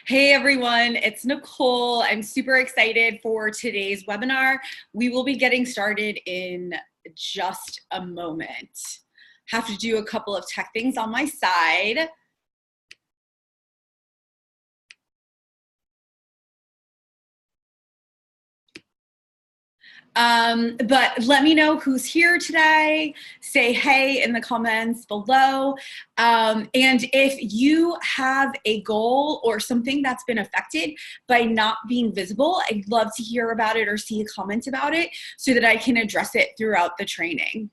Hey everyone, it's Nicole. I'm super excited for today's webinar. We will be getting started in just a moment. Have to do a couple of tech things on my side. But let me know who's here today. Say hey in the comments below. And if you have a goal or something that's been affected by not being visible, I'd love to hear about it or see a comment about it so that I can address it throughout the training.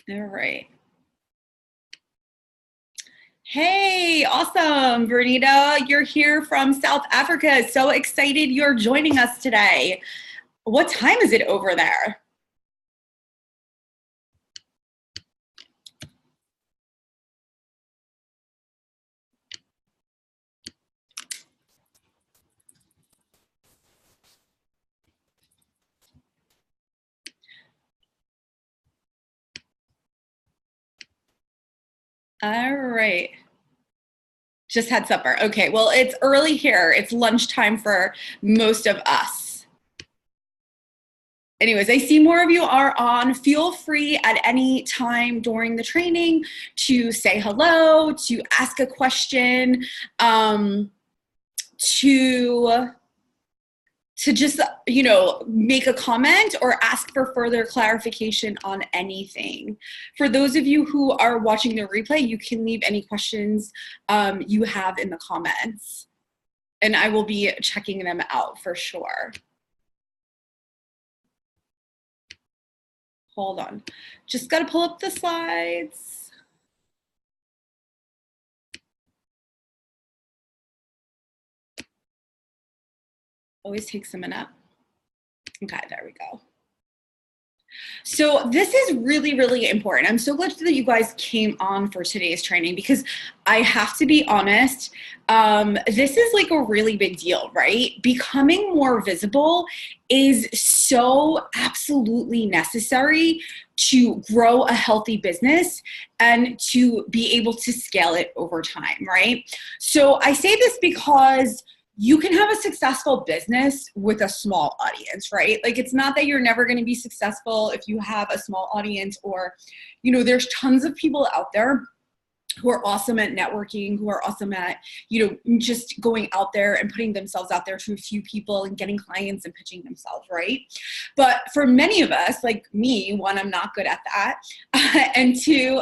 All right. Hey, awesome, Bernita. You're here from South Africa. So excited you're joining us today. What time is it over there? All right. Just had supper. Okay, well, it's early here. It's lunchtime for most of us. Anyways, I see more of you are on. Feel free at any time during the training to say hello, to ask a question, to just, make a comment or ask for further clarification on anything. For those of you who are watching the replay, you can leave any questions you have in the comments, and I will be checking them out for sure. Hold on, just gotta pull up the slides. Always takes a minute. Okay, there we go. So this is really, really important. I'm so glad that you guys came on for today's training because I have to be honest, this is like a really big deal, right? Becoming more visible is so absolutely necessary to grow a healthy business and to be able to scale it over time, right? So I say this because you can have a successful business with a small audience, right? Like, it's not that you're never going to be successful if you have a small audience, or, there's tons of people out there who are awesome at networking, who are awesome at, just going out there and putting themselves out there to a few people and getting clients and pitching themselves, right? But for many of us, like me, one, I'm not good at that. And two,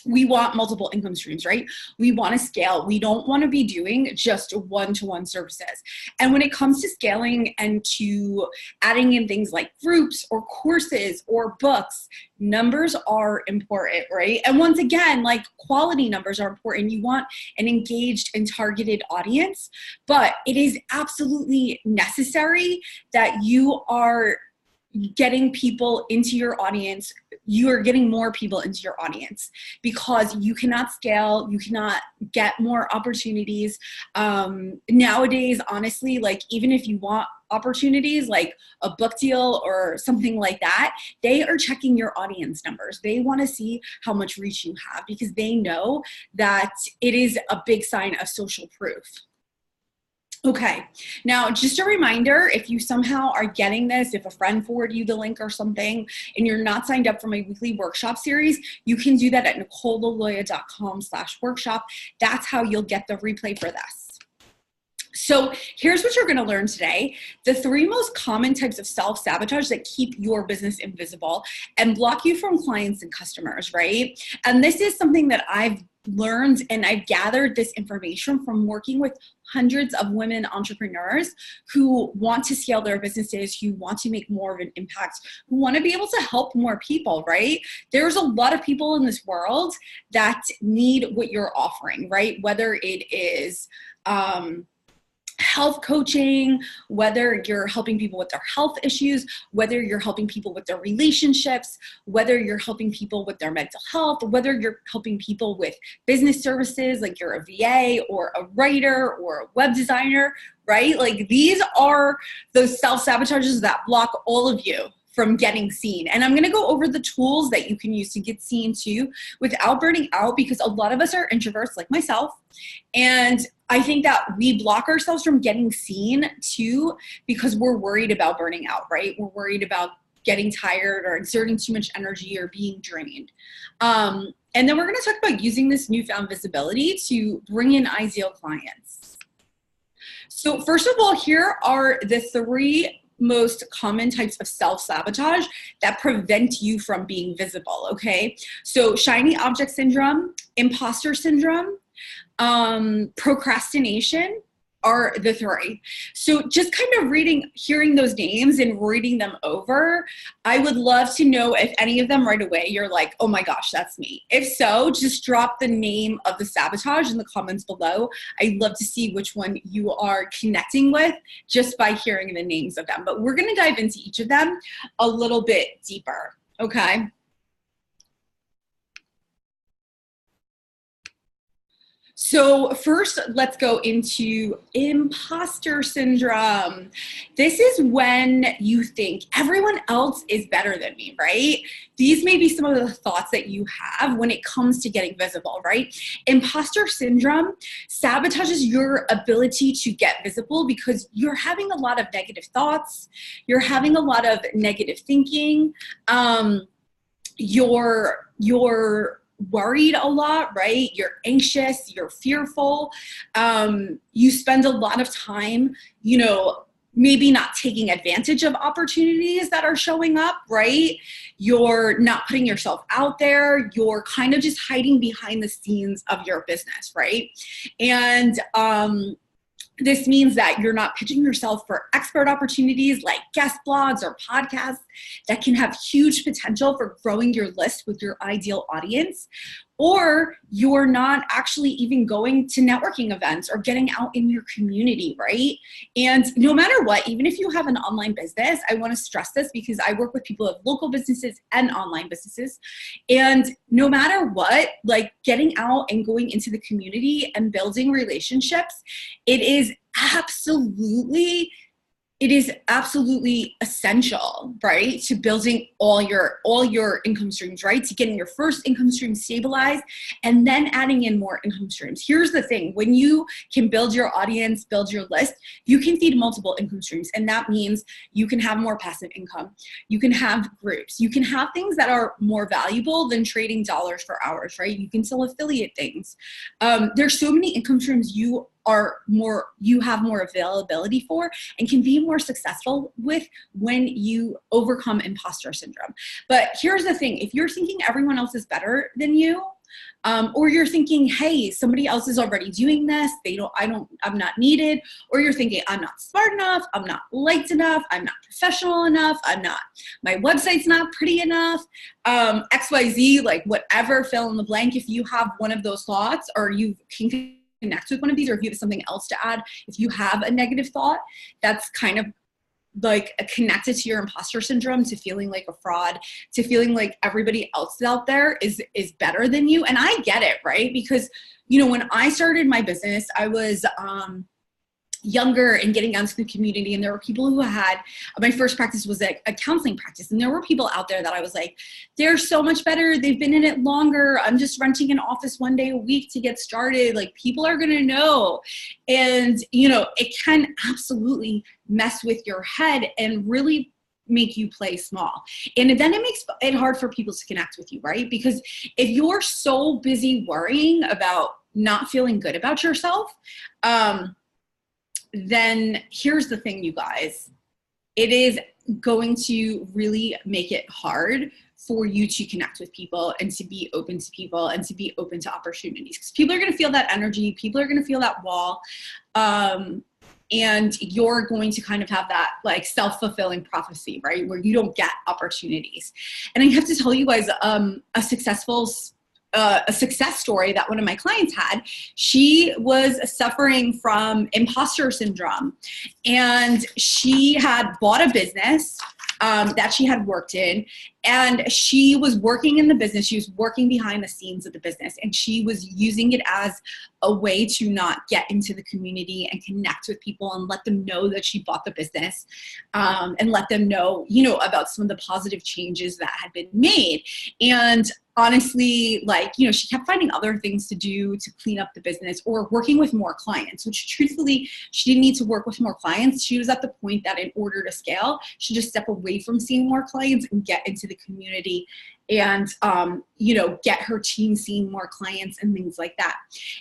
we want multiple income streams, right? We want to scale. We don't want to be doing just one-to-one services. And when it comes to scaling and to adding in things like groups or courses or books, numbers are important, right? And once again, like, quality numbers are important. You want an engaged and targeted audience, but it is absolutely necessary that you are getting people into your audience. You are getting more people into your audience because you cannot scale, you cannot get more opportunities. Nowadays, honestly, like, even if you want opportunities like a book deal or something like that, they are checking your audience numbers. They want to see how much reach you have because they know that it is a big sign of social proof. Okay, now just a reminder, if you somehow are getting this, if a friend forwarded you the link or something and you're not signed up for my weekly workshop series, you can do that at nicolelaloya.com/workshop. That's how you'll get the replay for this. So here's what you're going to learn today. The 3 most common types of self-sabotage that keep your business invisible and block you from clients and customers, right? And this is something that I've learned, and I've gathered this information from working with hundreds of women entrepreneurs who want to scale their businesses, who want to make more of an impact, who want to be able to help more people, right? There's a lot of people in this world that need what you're offering, right? Whether it is health coaching, whether you're helping people with their health issues, whether you're helping people with their relationships, whether you're helping people with their mental health, whether you're helping people with business services, like you're a VA or a writer or a web designer, right? Like these are those self-sabotages that block all of you from getting seen. And I'm going to go over the tools that you can use to get seen too without burning out, because a lot of us are introverts like myself. And I think that we block ourselves from getting seen too because we're worried about burning out, right? We're worried about getting tired or exerting too much energy or being drained. And then we're going to talk about using this newfound visibility to bring in ideal clients. So first of all, here are the 3 most common types of self-sabotage that prevent you from being visible, okay? So shiny object syndrome, imposter syndrome, procrastination are the 3. So just kind of hearing those names and reading them over, I would love to know if any of them right away you're like, oh my gosh, that's me. If so, just drop the name of the sabotage in the comments below. I'd love to see which one you are connecting with just by hearing the names of them. But we're going to dive into each of them a little bit deeper, okay? So first, let's go into imposter syndrome. This is when you think everyone else is better than me, right? These may be some of the thoughts that you have when it comes to getting visible, right? Imposter syndrome sabotages your ability to get visible because you're having a lot of negative thoughts. You're having a lot of negative thinking. You're worried a lot, right? You're anxious, you're fearful. You spend a lot of time, maybe not taking advantage of opportunities that are showing up, right? You're not putting yourself out there. You're kind of just hiding behind the scenes of your business, right? And this means that you're not pitching yourself for expert opportunities like guest blogs or podcasts that can have huge potential for growing your list with your ideal audience, or you're not actually even going to networking events or getting out in your community, right? And no matter what, even if you have an online business, I want to stress this because I work with people of local businesses and online businesses. And no matter what, like getting out and going into the community and building relationships, it is absolutely essential, right? To building all your income streams, right? To getting your first income stream stabilized and then adding in more income streams. Here's the thing, when you can build your audience, build your list, you can feed multiple income streams. And that means you can have more passive income. You can have groups. You can have things that are more valuable than trading dollars for hours, right? You can sell affiliate things. There's so many income streams you have more availability for and can be more successful with when you overcome imposter syndrome. But here's the thing, if you're thinking everyone else is better than you, or you're thinking, hey, somebody else is already doing this, I'm not needed, or you're thinking, I'm not smart enough, I'm not liked enough, I'm not professional enough, my website's not pretty enough, XYZ, like whatever, fill in the blank. If you have one of those thoughts, or you can connect with one of these, or if you have something else to add, if you have a negative thought that's kind of like connected to your imposter syndrome, to feeling like a fraud, to feeling like everybody else out there is better than you. And I get it, right? Because when I started my business, I was younger and getting out into the community, and there were people who had, my first practice was a counseling practice, and there were people out there that I was like, they're so much better, they've been in it longer, I'm just renting an office one day a week to get started, like people are gonna know. And it can absolutely mess with your head and really make you play small. And then it makes it hard for people to connect with you, right? Because if you're so busy worrying about not feeling good about yourself, then here's the thing, you guys, it is going to really make it hard for you to connect with people and to be open to people and to be open to opportunities, because people are going to feel that energy, people are going to feel that wall, and you're going to kind of have that like self-fulfilling prophecy, right, where you don't get opportunities. And I have to tell you guys, a successful a success story that one of my clients had. She was suffering from imposter syndrome, and she had bought a business that she had worked in, and she was working in the business. She was working behind the scenes of the business, and she was using it as a way to not get into the community and connect with people and let them know that she bought the business, and let them know, you know, about some of the positive changes that had been made. And honestly, like, you know, she kept finding other things to do to clean up the business, or working with more clients, which truthfully, she didn't need to work with more clients. She was at the point that in order to scale, she just step away from seeing more clients and get into the community and, you know, get her team seeing more clients and things like that.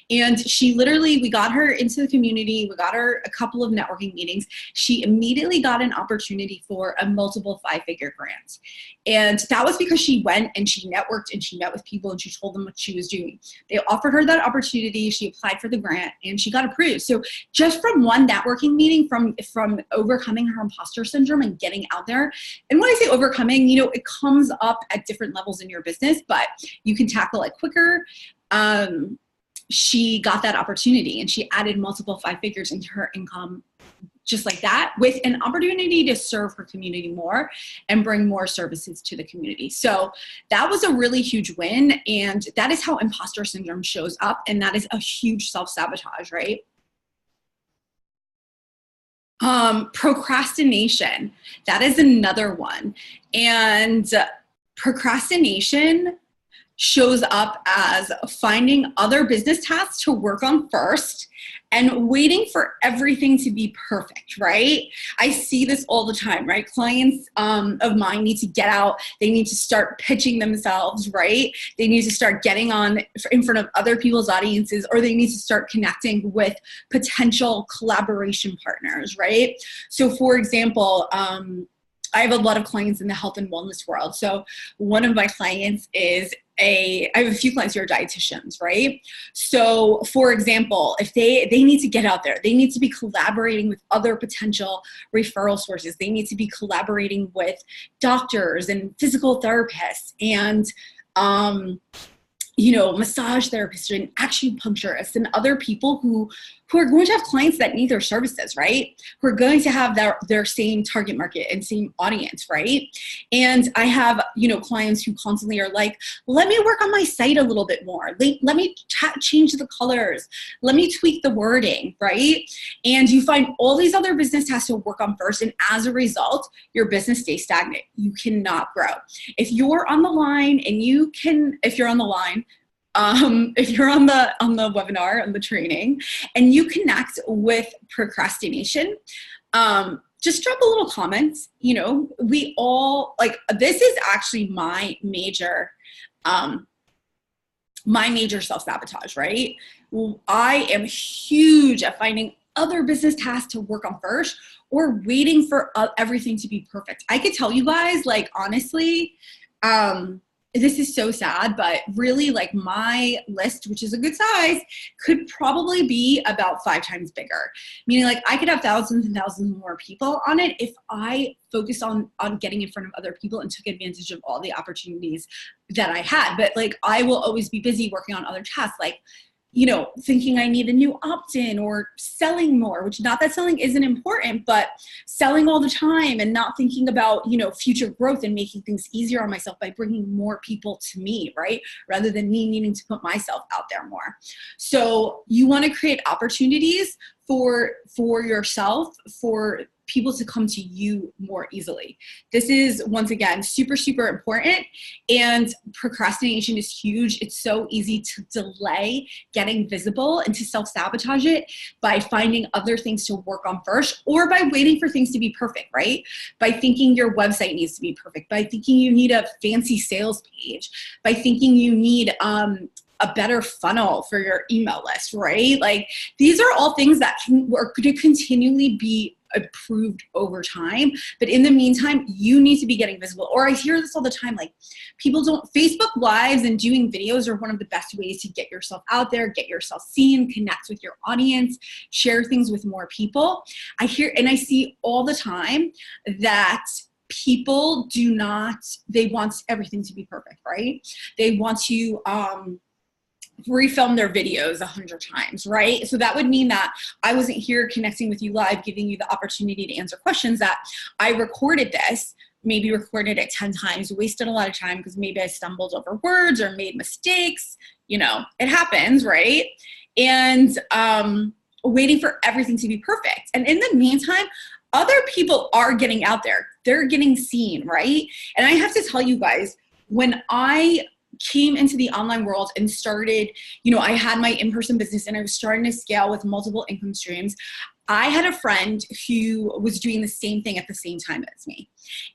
And she literally, we got her into the community. We got her a couple of networking meetings. She immediately got an opportunity for a multiple 5-figure grant. And that was because she went and she networked and she met with people and she told them what she was doing. They offered her that opportunity. She applied for the grant and she got approved. So just from one networking meeting, from overcoming her imposter syndrome and getting out there. And when I say overcoming, you know, it comes up at different levels in your business, but you can tackle it quicker. She got that opportunity and she added multiple 5 figures into her income just like that, with an opportunity to serve her community more and bring more services to the community. So that was a really huge win. And that is how imposter syndrome shows up. And that is a huge self-sabotage, right? Procrastination, that is another one. And procrastination shows up as finding other business tasks to work on first and waiting for everything to be perfect, right? I see this all the time, right? Clients of mine need to get out. They need to start pitching themselves, right? They need to start getting on in front of other people's audiences, or they need to start connecting with potential collaboration partners, right? So for example, I have a lot of clients in the health and wellness world. So one of my clients is I have a few clients who are dietitians, right? So for example, if they need to get out there, they need to be collaborating with other potential referral sources. They need to be collaborating with doctors and physical therapists and, you know, massage therapists and acupuncturists and other people who are going to have clients that need their services, right? Who are going to have their same target market and same audience, right? And I have, you know, clients who constantly are like, let me work on my site a little bit more. Let me change the colors. Let me tweak the wording, right? And you find all these other business tasks to work on first. And as a result, your business stays stagnant. You cannot grow. If you're on the line and if you're on the webinar, on the training, and you connect with procrastination, just drop a little comment. You know, we all, like, this is actually my major self-sabotage, right? I am huge at finding other business tasks to work on first, or waiting for everything to be perfect. I could tell you guys, like, honestly, this is so sad, but really, like, my list, which is a good size, could probably be about 5 times bigger. Meaning, like, I could have thousands and thousands more people on it if I focused on getting in front of other people and took advantage of all the opportunities that I had. But, like, I will always be busy working on other tasks, like, you know, thinking I need a new opt-in or selling more, which, not that selling isn't important, but selling all the time and not thinking about, you know, future growth and making things easier on myself by bringing more people to me, right? Rather than me needing to put myself out there more. So you want to create opportunities for yourself, for people to come to you more easily. This is, once again, super, super important. And procrastination is huge. It's so easy to delay getting visible and to self-sabotage it by finding other things to work on first, or by waiting for things to be perfect, right? By thinking your website needs to be perfect, by thinking you need a fancy sales page, by thinking you need a better funnel for your email list, right? Like, these are all things that are going to continually be improved over time. But in the meantime, you need to be getting visible. Or I hear this all the time, like, Facebook Lives and doing videos are one of the best ways to get yourself out there, get yourself seen, connect with your audience, share things with more people. I hear and I see all the time that people do not, they want everything to be perfect, right? They want to refilm their videos 100 times, right? So that would mean that I wasn't here connecting with you live, giving you the opportunity to answer questions, that I recorded this, maybe recorded it 10 times, wasted a lot of time because maybe I stumbled over words or made mistakes. You know, it happens, right? And waiting for everything to be perfect. And in the meantime, other people are getting out there. They're getting seen, right? And I have to tell you guys, when I came into the online world and started, you know, I had my in-person business and I was starting to scale with multiple income streams. I had a friend who was doing the same thing at the same time as me.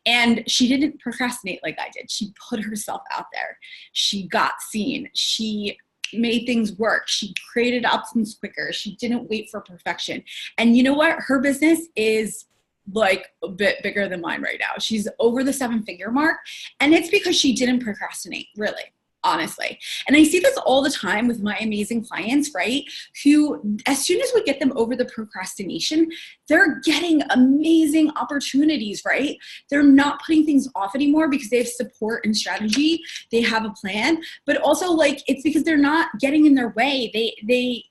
And she didn't procrastinate like I did. She put herself out there. She got seen. She made things work. She created outcomes quicker. She didn't wait for perfection. And you know what? Her business is like a bit bigger than mine right now. She's over the 7-figure mark. And it's because she didn't procrastinate, really, honestly. And I see this all the time with my amazing clients, right? Who, as soon as we get them over the procrastination, they're getting amazing opportunities, right? They're not putting things off anymore because they have support and strategy. They have a plan, but also like, it's because they're not getting in their way.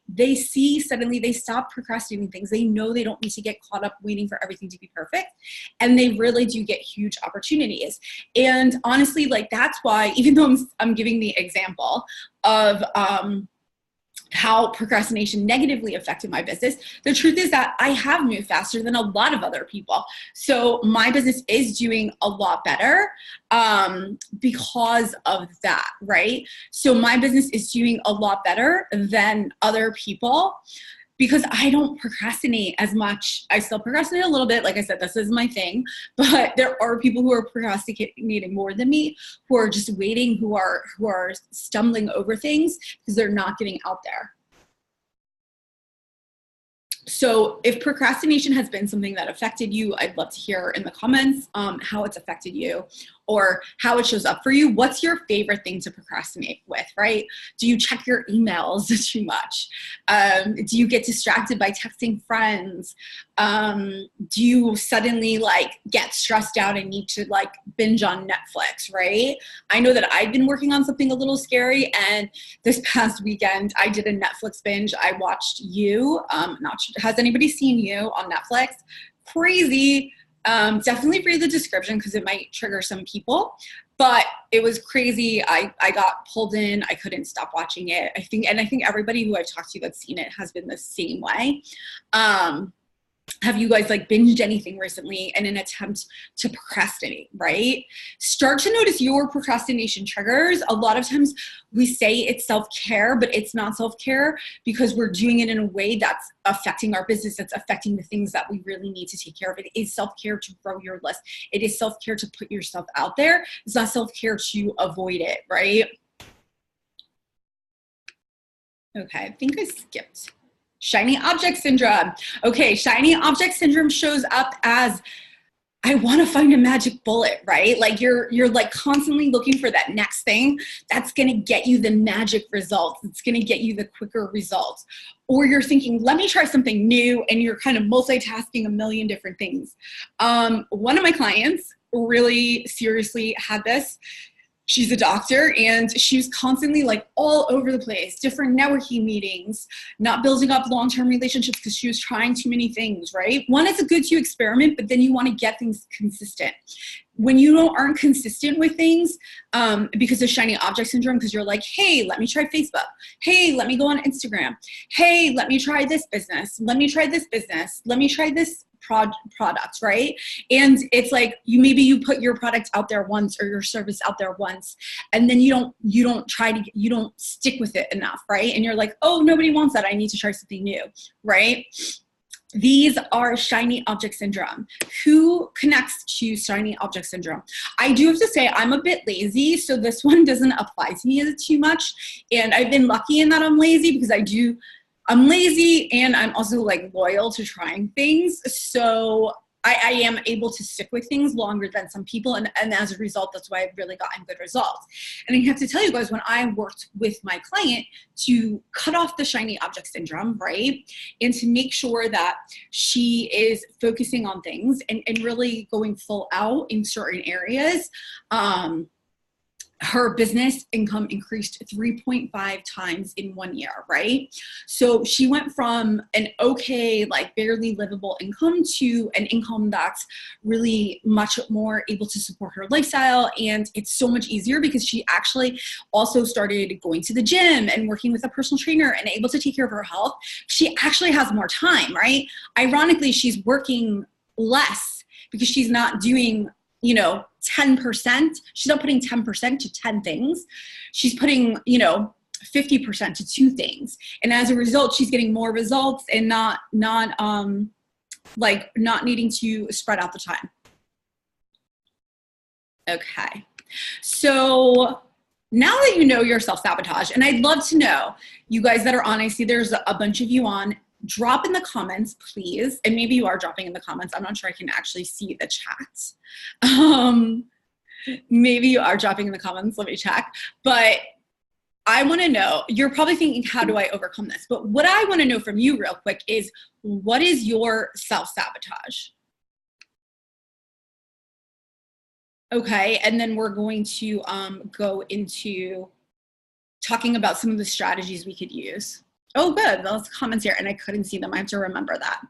They see suddenly they stop procrastinating things. They know they don't need to get caught up waiting for everything to be perfect. And they really do get huge opportunities. And honestly, like that's why, even though I'm giving the example of how procrastination negatively affected my business, the truth is that I have moved faster than a lot of other people. So my business is doing a lot better because of that, right? So my business is doing a lot better than other people because I don't procrastinate as much. I still procrastinate a little bit. Like I said, this is my thing, but there are people who are procrastinating more than me, who are just waiting, who are stumbling over things because they're not getting out there. So if procrastination has been something that affected you, I'd love to hear in the comments how it's affected you or how it shows up for you. What's your favorite thing to procrastinate with, right? Do you check your emails too much? Do you get distracted by texting friends? Do you suddenly like get stressed out and need to like binge on Netflix, right? I know that I've been working on something a little scary, and this past weekend I did a Netflix binge. I watched You. Not sure, has anybody seen You on Netflix? Crazy. Definitely read the description because it might trigger some people, but it was crazy. I got pulled in. I couldn't stop watching it. I think everybody who I've talked to that's seen it has been the same way. Have you guys like binged anything recently in an attempt to procrastinate, right? Start to notice your procrastination triggers. A lot of times we say it's self-care, but it's not self-care because we're doing it in a way that's affecting our business, that's affecting the things that we really need to take care of. It is self-care to grow your list. It is self-care to put yourself out there. It's not self-care to avoid it, right? Okay, I think I skipped. Shiny object syndrome. Okay, shiny object syndrome shows up as I want to find a magic bullet, right? Like you're like constantly looking for that next thing that's going to get you the magic results. It's going to get you the quicker results. Or you're thinking, let me try something new, and you're kind of multitasking a million different things. One of my clients really seriously had this. She's a doctor, and she was constantly like all over the place, different networking meetings, not building up long-term relationships because she was trying too many things, right? One, it's a good to experiment, but then you want to get things consistent. When you aren't consistent with things because of shiny object syndrome, because you're like, hey, let me try Facebook. Hey, let me go on Instagram. Hey, let me try this business. Let me try this business. Let me try this products, right? And it's like you put your product out there once or your service out there once, and then you don't stick with it enough, right? And you're like, oh, nobody wants that. I need to try something new, right? These are shiny object syndrome. Who connects to shiny object syndrome? I do have to say I'm a bit lazy, so this one doesn't apply to me too much. And I've been lucky in that I'm lazy because I'm lazy, and I'm also like loyal to trying things. So I am able to stick with things longer than some people. And as a result, that's why I've really gotten good results. And I have to tell you guys, when I worked with my client to cut off the shiny object syndrome, right? And to make sure that she is focusing on things and really going full out in certain areas, her business income increased 3.5 times in 1 year, right? So she went from an okay, like barely livable income to an income that's really much more able to support her lifestyle. And it's so much easier because she actually also started going to the gym and working with a personal trainer and able to take care of her health. She actually has more time, right? Ironically, she's working less because she's not doing 10%. She's not putting 10% to 10 things. She's putting, 50% to 2 things. And as a result, she's getting more results and not needing to spread out the time. Okay. So now that you know your self-sabotage, and I'd love to know, you guys that are on, I see there's a bunch of you on, drop in the comments, please. And maybe you are dropping in the comments. I'm not sure I can actually see the chat. Maybe you are dropping in the comments. Let me check. But I want to know, you're probably thinking, how do I overcome this? But what I want to know from you real quick is, what is your self-sabotage? Okay. And then we're going to go into talking about some of the strategies we could use. Oh, good. Those comments here, and I couldn't see them. I have to remember that.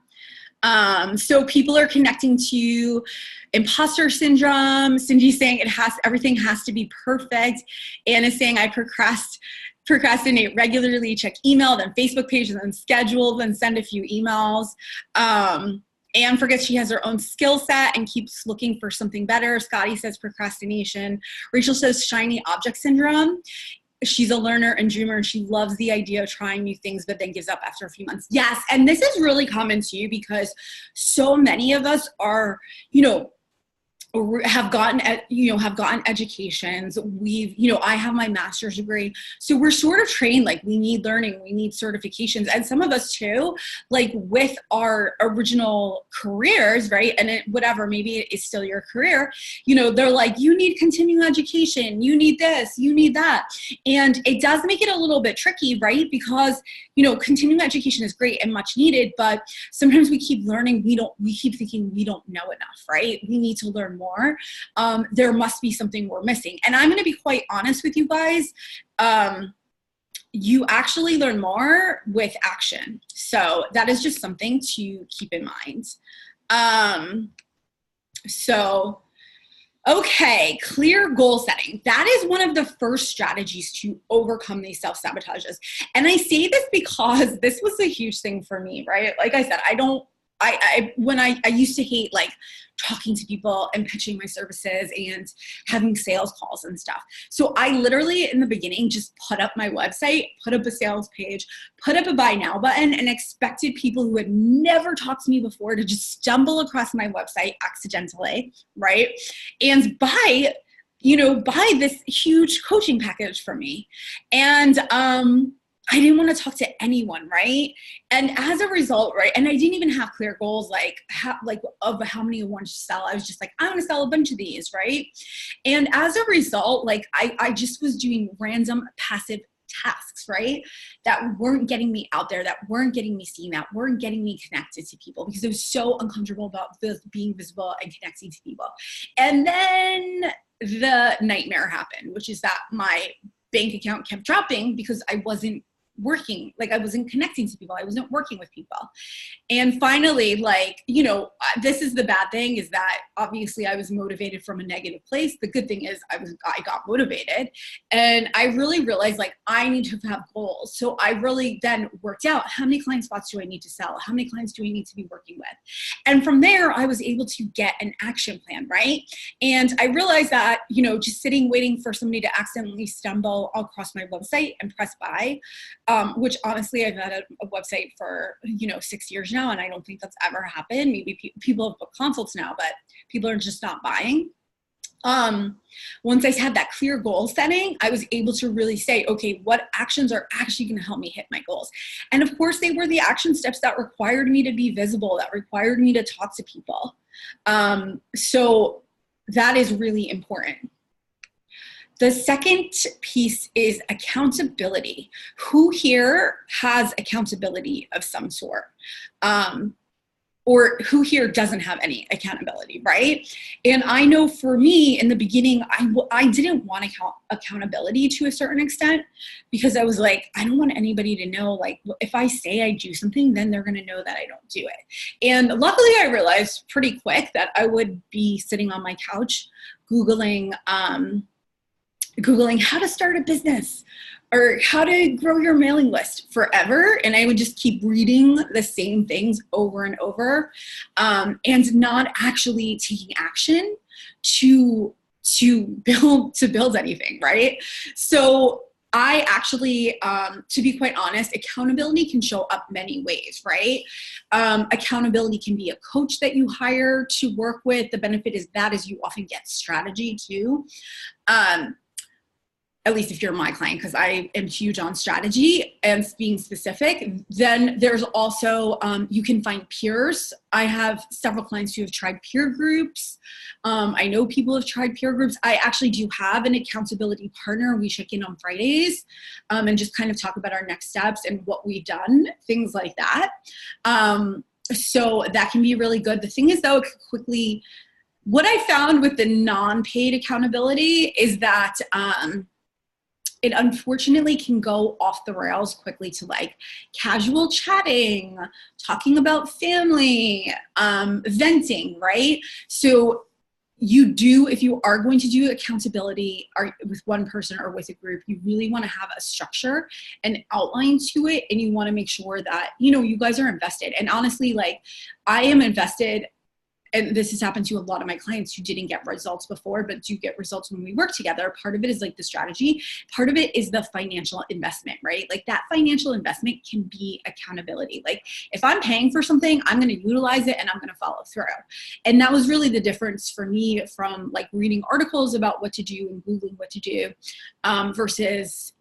So people are connecting to imposter syndrome. Cindy's saying everything has to be perfect. Anna's saying I procrastinate regularly, check email, then Facebook page, then schedule, then send a few emails. Anne forgets she has her own skill set and keeps looking for something better. Scotty says procrastination. Rachel says shiny object syndrome. She's a learner and dreamer, and she loves the idea of trying new things, but then gives up after a few months. Yes, and this is really common too, because so many of us are, have gotten educations. I have my master's degree. So we're sort of trained, like we need learning, we need certifications. And some of us too, like with our original careers, right? And whatever, maybe it is still your career, they're like, you need continuing education, you need this, you need that. And it does make it a little bit tricky, right? Because, continuing education is great and much needed, but sometimes we keep learning, we keep thinking we don't know enough, right? We need to learn more. There must be something we're missing. And I'm going to be quite honest with you guys. You actually learn more with action. So that is just something to keep in mind. Okay, clear goal setting. That is one of the first strategies to overcome these self-sabotages. And I say this because this was a huge thing for me, right? Like I said, I used to hate like talking to people and pitching my services and having sales calls and stuff. So I literally in the beginning just put up my website, put up a sales page, put up a buy now button, and expected people who had never talked to me before to just stumble across my website accidentally, right? And buy this huge coaching package from me. And I didn't want to talk to anyone, right? And as a result, right, and I didn't even have clear goals of how many I wanted to sell. I was just like, I want to sell a bunch of these, right? And as a result, like I just was doing random passive tasks, right, that weren't getting me out there, that weren't getting me seen, that weren't getting me connected to people, because it was so uncomfortable about being visible and connecting to people. And then the nightmare happened, which is that my bank account kept dropping because I wasn't working, like I wasn't connecting to people, I wasn't working with people. And finally, this is the bad thing, is that obviously I was motivated from a negative place. The good thing is I got motivated, and I really realized like I need to have goals. So I really then worked out, how many client spots do I need to sell? How many clients do I need to be working with? And from there, I was able to get an action plan, right? And I realized that, just sitting, waiting for somebody to accidentally stumble across my website and press buy, which honestly, I've had a website for, 6 years now, and I don't think that's ever happened. Maybe people have booked consults now, but people are just not buying. Once I had that clear goal setting, I was able to really say, okay, what actions are actually going to help me hit my goals? And of course, they were the action steps that required me to be visible, that required me to talk to people. So that is really important. The second piece is accountability. Who here has accountability of some sort? Or who here doesn't have any accountability, right? And I know for me in the beginning, I didn't want accountability to a certain extent, because I was like, I don't want anybody to know, like, if I say I do something, then they're gonna know that I don't do it. And luckily I realized pretty quick that I would be sitting on my couch Googling how to start a business or how to grow your mailing list forever. And I would just keep reading the same things over and over, and not actually taking action to build anything, right? So I actually, to be quite honest, accountability can show up many ways, right? Accountability can be a coach that you hire to work with. The benefit is you often get strategy too. At least if you're my client, because I am huge on strategy and being specific. Then there's also, you can find peers. I have several clients who have tried peer groups. I know people have tried peer groups. I actually do have an accountability partner. We check in on Fridays and just kind of talk about our next steps and what we've done, things like that. So that can be really good. The thing is though, what I found with the non-paid accountability is that, it unfortunately can go off the rails quickly to like casual chatting, talking about family, venting, right? So if you are going to do accountability with one person or with a group, you really want to have a structure, an outline to it, and you want to make sure that, you guys are invested. And honestly, like, I am invested. And this has happened to a lot of my clients who didn't get results before, but do get results when we work together. Part of it is like the strategy. Part of it is the financial investment, right? Like that financial investment can be accountability. Like if I'm paying for something, I'm going to utilize it and I'm going to follow through. And that was really the difference for me from like reading articles about what to do and Googling what to do versus,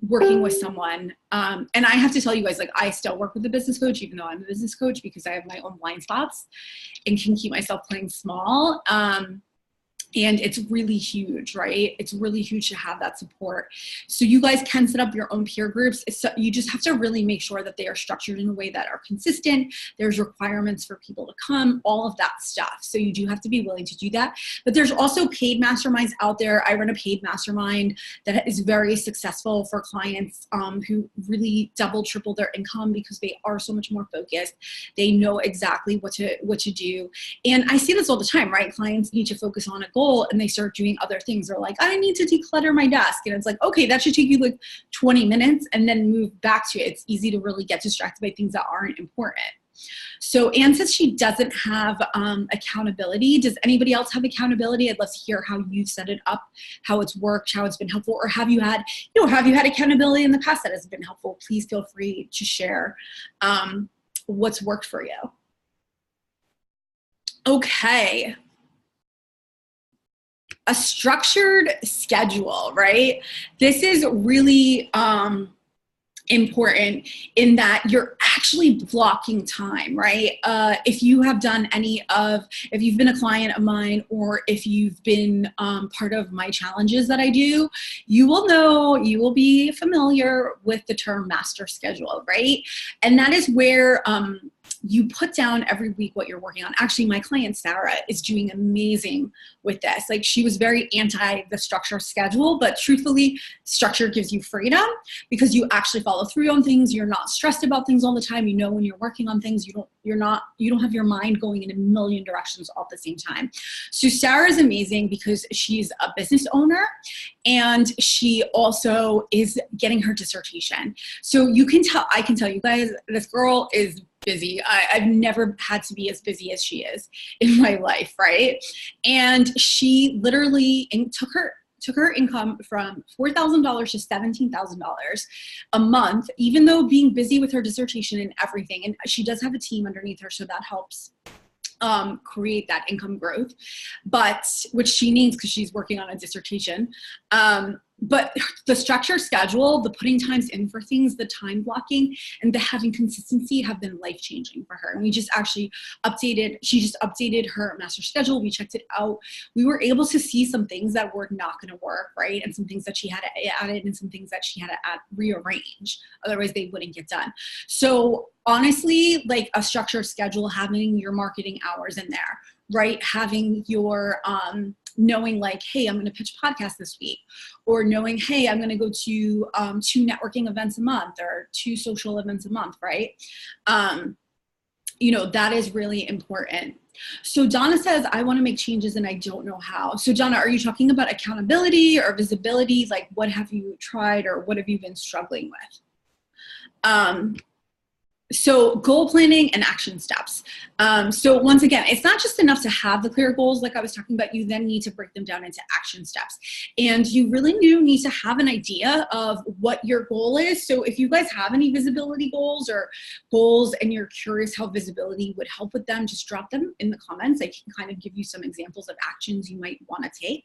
working with someone. And I have to tell you guys, like, I still work with a business coach, even though I'm a business coach, because I have my own blind spots and can keep myself playing small. And it's really huge, right? It's really huge to have that support. So you guys can set up your own peer groups. You just have to really make sure that they are structured in a way that are consistent. There's requirements for people to come, all of that stuff. So you do have to be willing to do that. But there's also paid masterminds out there. I run a paid mastermind that is very successful for clients who really double, triple their income because they are so much more focused. They know exactly what to do. And I see this all the time, right? Clients need to focus on a goal and they start doing other things. They're like, I need to declutter my desk. And it's like, okay, that should take you like 20 minutes and then move back to it. It's easy to really get distracted by things that aren't important. So Anne says she doesn't have accountability. Does anybody else have accountability? I'd love to hear how you've set it up, how it's worked, how it's been helpful, or have you had accountability in the past that has been helpful? Please feel free to share what's worked for you. Okay. A structured schedule, right? This is really important in that you're actually blocking time, right? If you have done if you've been a client of mine, or if you've been part of my challenges that I do, you will be familiar with the term master schedule, right? And that is where you put down every week what you're working on. Actually, my client Sarah is doing amazing with this. Like, she was very anti the structure schedule, but truthfully, structure gives you freedom because you actually follow through on things. You're not stressed about things all the time. When you're working on things, you don't have your mind going in a million directions all at the same time. So Sarah is amazing because she's a business owner and she also is getting her dissertation. So I can tell you guys, this girl is busy. I've never had to be as busy as she is in my life, right? And she literally took her income from $4,000 to $17,000 a month, even though being busy with her dissertation and everything. And she does have a team underneath her, so that helps. create that income growth, but which she needs because she's working on a dissertation. But the structure schedule, the putting times in for things, the time blocking, and the having consistency have been life-changing for her. And we just actually she just updated her master schedule. We checked it out. We were able to see some things that were not going to work, right? And some things that she had to add in and some things that she had to rearrange. Otherwise they wouldn't get done. So honestly, like a structured schedule, having your marketing hours in there, right? Having your, knowing like, hey, I'm going to pitch a podcast this week, or knowing, hey, I'm going to go to 2 networking events a month or 2 social events a month, right? You know, that is really important. So Donna says, I want to make changes and I don't know how. So Donna, are you talking about accountability or visibility? Like what have you tried or what have you been struggling with? So goal planning and action steps. So once again, it's not just enough to have the clear goals like I was talking about. You then need to break them down into action steps. And you really do need to have an idea of what your goal is. So if you guys have any visibility goals or goals and you're curious how visibility would help with them, just drop them in the comments. I can kind of give you some examples of actions you might want to take.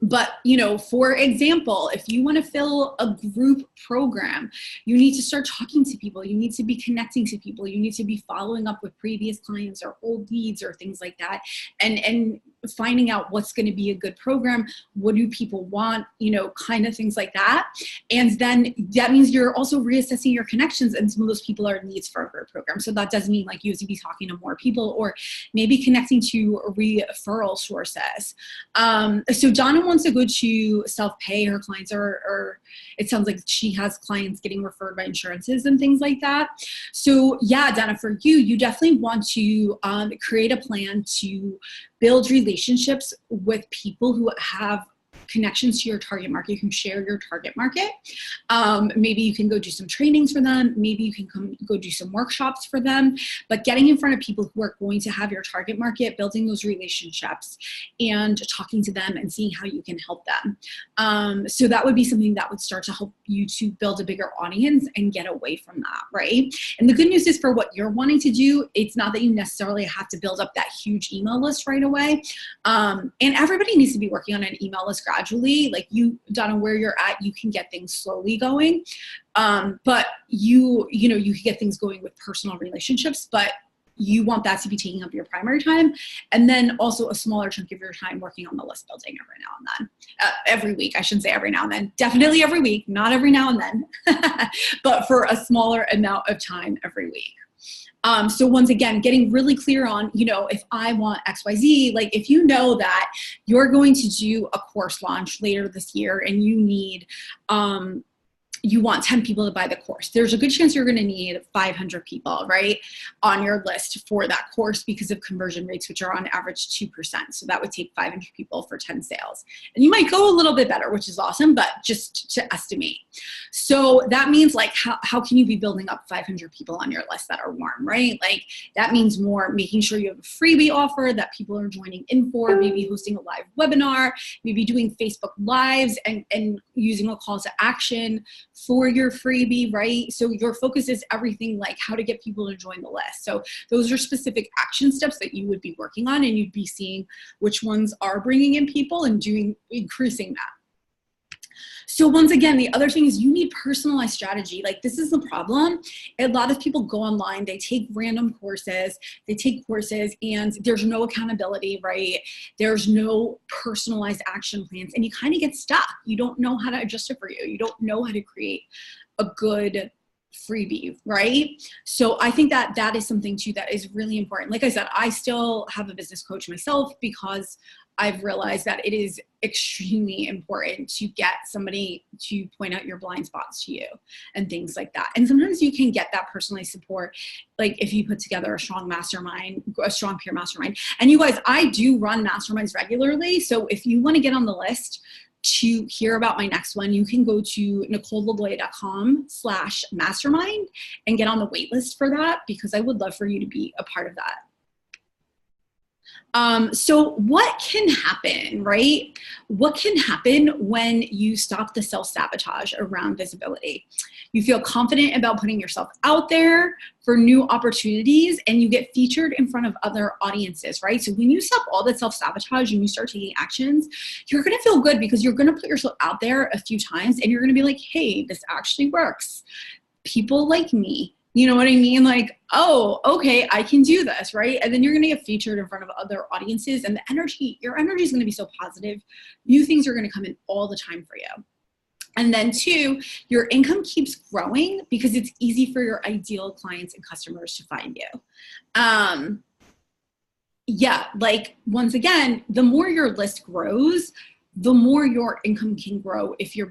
But, you know, for example, if you want to fill a group program, you need to start talking to people. You need to be connecting to people. You need to be following up with previous clients or old leads or things like that. And finding out what's going to be a good program. What do people want? You know, kind of things like that. And then that means you're also reassessing your connections, and some of those people are needs for a group program. So that does mean like you have to be talking to more people or maybe connecting to referral sources. So Donna wants to go to self-pay. Her clients are, it sounds like she has clients getting referred by insurances and things like that. So yeah, Donna, for you, you definitely want to create a plan to build relationships with people who have connections to your target market, who share your target market. Maybe you can go do some trainings for them. Maybe you can go do some workshops for them, but getting in front of people who are going to have your target market, building those relationships and talking to them and seeing how you can help them. So that would be something that would start to help you to build a bigger audience and get away from that, right? And the good news is for what you're wanting to do, it's not that you necessarily have to build up that huge email list right away. And everybody needs to be working on an email list gradually. Like you, Donna, where you're at, you can get things slowly going. But you know, you can get things going with personal relationships, but you want that to be taking up your primary time. And then also a smaller chunk of your time working on the list building every now and then. Every week, I shouldn't say every now and then. Definitely every week, not every now and then, but for a smaller amount of time every week. So once again, getting really clear on, you know, if I want XYZ, like if you know that you're going to do a course launch later this year and you need, you want 10 people to buy the course, there's a good chance you're going to need 500 people, right, on your list for that course because of conversion rates, which are on average 2%. So that would take 500 people for 10 sales. And you might go a little bit better, which is awesome, but just to estimate. So that means like, how can you be building up 500 people on your list that are warm, right? Like that means more making sure you have a freebie offer that people are joining in for, maybe hosting a live webinar, maybe doing Facebook Lives and using a call to action for your freebie, right? So your focus is everything like how to get people to join the list. So those are specific action steps that you would be working on, and you'd be seeing which ones are bringing in people and increasing that. So once again, the other thing is you need personalized strategy. Like this is the problem. A lot of people go online, they take random courses, and there's no accountability, right? There's no personalized action plans and you kind of get stuck. You don't know how to adjust it for you. You don't know how to create a good freebie, right? So I think that that is something too that is really important. Like I said, I still have a business coach myself because I've realized that it is extremely important to get somebody to point out your blind spots to you and things like that. And sometimes you can get that personalized support, like if you put together a strong mastermind, a strong peer mastermind. And you guys, I do run masterminds regularly. So if you want to get on the list to hear about my next one, you can go to NicoleLeloy.com/mastermind and get on the wait list for that, because I would love for you to be a part of that. So what can happen, right? What can happen when you stop the self-sabotage around visibility? You feel confident about putting yourself out there for new opportunities, and you get featured in front of other audiences, right? So when you stop all that self-sabotage and you start taking actions, you're gonna feel good because you're gonna put yourself out there a few times and you're gonna be like, hey, this actually works. People like me. You know what I mean? Like, oh, okay, I can do this, right? And then you're gonna get featured in front of other audiences, and your energy is gonna be so positive. New things are gonna come in all the time for you. And then two, your income keeps growing because it's easy for your ideal clients and customers to find you. Yeah, like once again, the more your list grows, the more your income can grow if you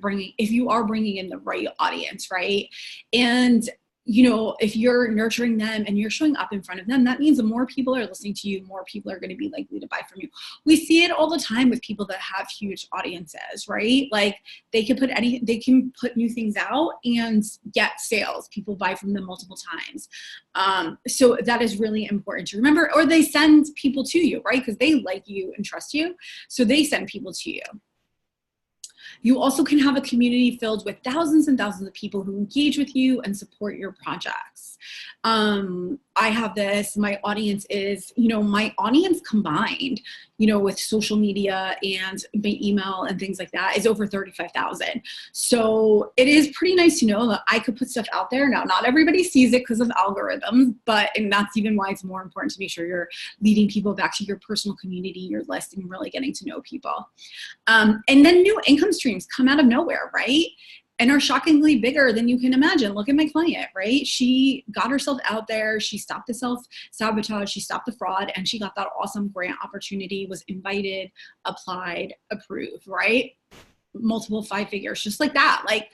are bringing in the right audience, right? And you know, if you're nurturing them and you're showing up in front of them, that means the more people are listening to you, more people are going to be likely to buy from you. We see it all the time with people that have huge audiences, right? Like they can put new things out and get sales. People buy from them multiple times. So that is really important to remember. Or they send people to you, right? Because they like you and trust you. So they send people to you. You also can have a community filled with thousands and thousands of people who engage with you and support your projects. I have this, my audience is, you know, my audience combined, you know, with social media and my email and things like that is over 35,000. So it is pretty nice to know that I could put stuff out there. Now, not everybody sees it because of algorithms, and that's even why it's more important to make sure you're leading people back to your personal community, your list, and really getting to know people. And then new income streams come out of nowhere, right? And are shockingly bigger than you can imagine. Look at my client, right? She got herself out there. She stopped the self-sabotage. She stopped the fraud, and she got that awesome grant opportunity, was invited, applied, approved, right? Multiple 5 figures, just like that. Like,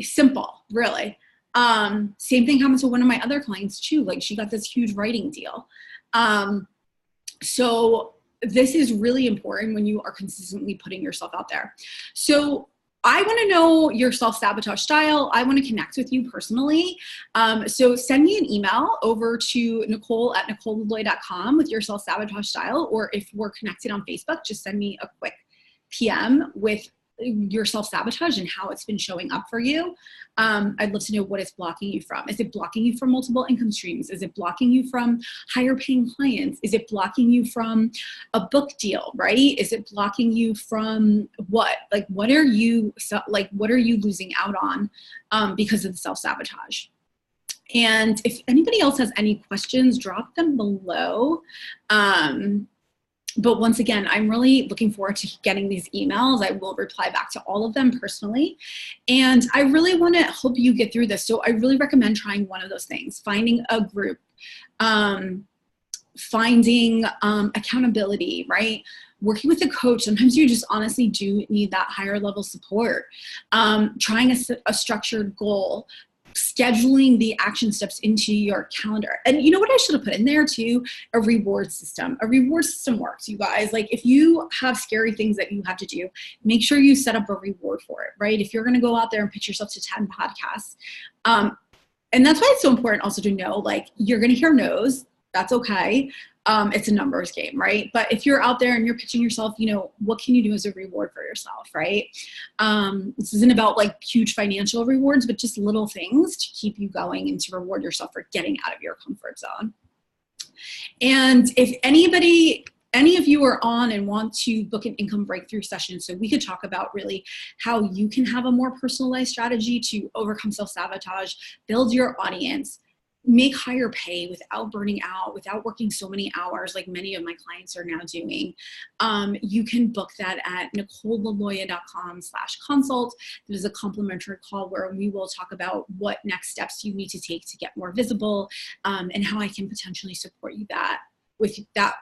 simple, really. Same thing happened to one of my other clients too. Like, she got this huge writing deal. So this is really important when you are consistently putting yourself out there. So I want to know your self-sabotage style. I want to connect with you personally. So send me an email over to nicole@nicolelaloy.com with your self-sabotage style, or if we're connected on Facebook, just send me a quick PM with your self-sabotage and how it's been showing up for you. I'd love to know what it's blocking you from. Is it blocking you from multiple income streams? Is it blocking you from higher paying clients? Is it blocking you from a book deal, right? Is it blocking you from what? Like, what are you losing out on because of the self-sabotage? And if anybody else has any questions, drop them below. But once again, I'm really looking forward to getting these emails. I will reply back to all of them personally. And I really want to help you get through this. So I really recommend trying one of those things, finding a group, finding accountability, right? Working with a coach. Sometimes you just honestly do need that higher level support. Trying a structured goal, scheduling the action steps into your calendar. And you know what I should have put in there too? A reward system. A reward system works, you guys. Like, if you have scary things that you have to do, make sure you set up a reward for it, right? If you're going to go out there and pitch yourself to 10 podcasts. And that's why it's so important also to know, like, you're going to hear no's. That's okay. It's a numbers game, right? But if you're out there and you're pitching yourself, you know, what can you do as a reward for yourself, right? This isn't about like huge financial rewards, but just little things to keep you going and to reward yourself for getting out of your comfort zone. And if any of you are on and want to book an income breakthrough session, so we could talk about really how you can have a more personalized strategy to overcome self-sabotage, build your audience, make higher pay without burning out, without working so many hours like many of my clients are now doing, you can book that at nicolelaloy.com/consult. There's a complimentary call where we will talk about what next steps you need to take to get more visible, and how I can potentially support you with that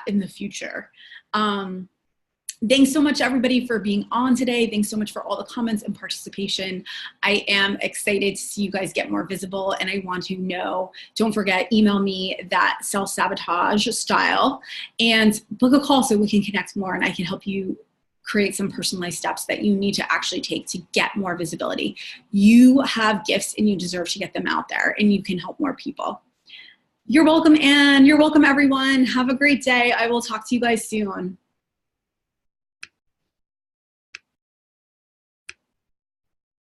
in the future. Thanks so much, everybody, for being on today. Thanks so much for all the comments and participation. I am excited to see you guys get more visible, and I want to know, don't forget, email me that self-sabotage style and book a call so we can connect more and I can help you create some personalized steps that you need to actually take to get more visibility. You have gifts and you deserve to get them out there, and you can help more people. You're welcome, Anne. You're welcome, everyone. Have a great day. I will talk to you guys soon.